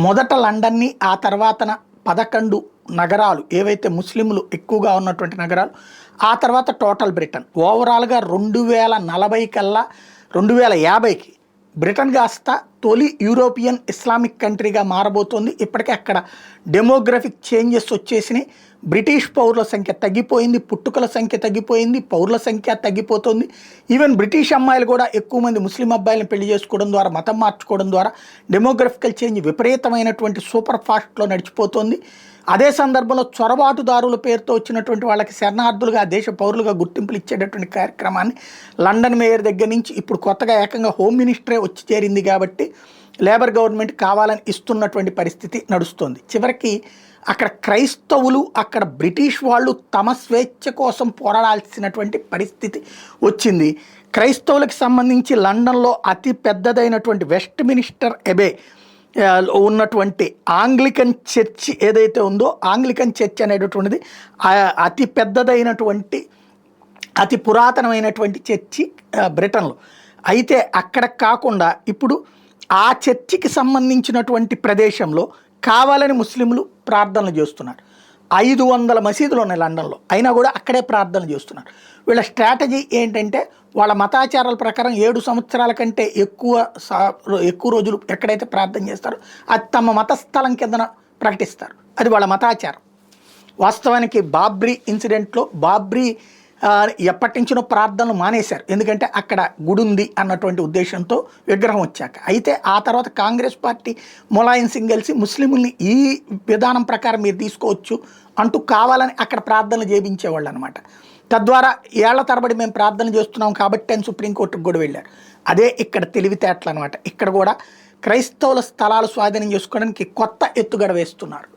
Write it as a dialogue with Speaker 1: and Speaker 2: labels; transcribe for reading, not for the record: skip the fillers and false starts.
Speaker 1: మొదట లండన్ని, ఆ తర్వాతన 11 నగరాలు ఏవైతే ముస్లింలు ఎక్కువగా ఉన్నటువంటి నగరాలు, ఆ తర్వాత టోటల్ బ్రిటన్. ఓవరాల్గా 2040 కల్లా 2050కి బ్రిటన్ కాస్త తొలి యూరోపియన్ ఇస్లామిక్ కంట్రీగా మారబోతోంది. ఇప్పటికే అక్కడ డెమోగ్రఫిక్ చేంజెస్ వచ్చేసినాయి. బ్రిటిష్ పౌరుల సంఖ్య తగ్గిపోయింది, పుట్టుకల సంఖ్య తగ్గిపోయింది, పౌరుల సంఖ్య తగ్గిపోతుంది. ఈవెన్ బ్రిటిష్ అమ్మాయిలు కూడా ఎక్కువ మంది ముస్లిం అబ్బాయిలను పెళ్లి చేసుకోవడం ద్వారా, మతం మార్చుకోవడం ద్వారా డెమోగ్రఫికల్ చేంజ్ విపరీతమైనటువంటి సూపర్ ఫాస్ట్లో నడిచిపోతుంది. అదే సందర్భంలో చొరబాటుదారుల పేరుతో వచ్చినటువంటి వాళ్ళకి శరణార్థులుగా, దేశ పౌరులుగా గుర్తింపులు ఇచ్చేటటువంటి కార్యక్రమాన్ని లండన్ మేయర్ దగ్గర నుంచి ఇప్పుడు కొత్తగా ఏకంగా హోమ్ మినిస్టరే వచ్చి చేరింది కాబట్టి లేబర్ గవర్నమెంట్ కావాలని ఇస్తున్నటువంటి పరిస్థితి నడుస్తుంది. చివరికి అక్కడ క్రైస్తవులు, అక్కడ బ్రిటిష్ వాళ్ళు తమ స్వేచ్ఛ కోసం పోరాడాల్సినటువంటి పరిస్థితి వచ్చింది. క్రైస్తవులకు సంబంధించి లండన్లో అతి పెద్దదైనటువంటి వెస్ట్ మినిస్టర్ ఎబే ఉన్నటువంటి ఆంగ్లికన్ చర్చ్ ఏదైతే ఉందో, ఆంగ్లికన్ చర్చ్ అనేటటువంటిది అతి పెద్దదైనటువంటి, అతి పురాతనమైనటువంటి చర్చి బ్రిటన్లో. అయితే అక్కడ కాకుండా ఇప్పుడు ఆ చర్చికి సంబంధించినటువంటి ప్రదేశంలో కావాలని ముస్లింలు ప్రార్థనలు చేస్తున్నారు. 500 మసీదులు ఉన్నాయి లండన్లో, అయినా కూడా అక్కడే ప్రార్థనలు చేస్తున్నారు. వీళ్ళ స్ట్రాటజీ ఏంటంటే వాళ్ళ మతాచారాల ప్రకారం 7 సంవత్సరాల కంటే ఎక్కువ రోజులు ఎక్కడైతే ప్రార్థన చేస్తారో అది తమ మతస్థలం కింద ప్రకటిస్తారు. అది వాళ్ళ మతాచారం. వాస్తవానికి బాబ్రీ ఇన్సిడెంట్లో బాబ్రీ ఎప్పటి నుంచినో ప్రార్థనలు మానేశారు, ఎందుకంటే అక్కడ గుడి ఉంది అన్నటువంటి ఉద్దేశంతో విగ్రహం వచ్చాక. అయితే ఆ తర్వాత కాంగ్రెస్ పార్టీ ములాయం సింగ్ కలిసి ముస్లింల్ని ఈ విధానం ప్రకారం మీరు తీసుకోవచ్చు అంటూ కావాలని అక్కడ ప్రార్థనలు చేయించేవాళ్ళు అనమాట. తద్వారా ఏళ్ల తరబడి మేము ప్రార్థన చేస్తున్నాం కాబట్టి అని సుప్రీంకోర్టుకు కూడా వెళ్ళారు. అదే ఇక్కడ తెలివితేటలు అనమాట. ఇక్కడ కూడా క్రైస్తవుల స్థలాలు స్వాధీనం చేసుకోవడానికి కొత్త ఎత్తుగడ వేస్తున్నారు.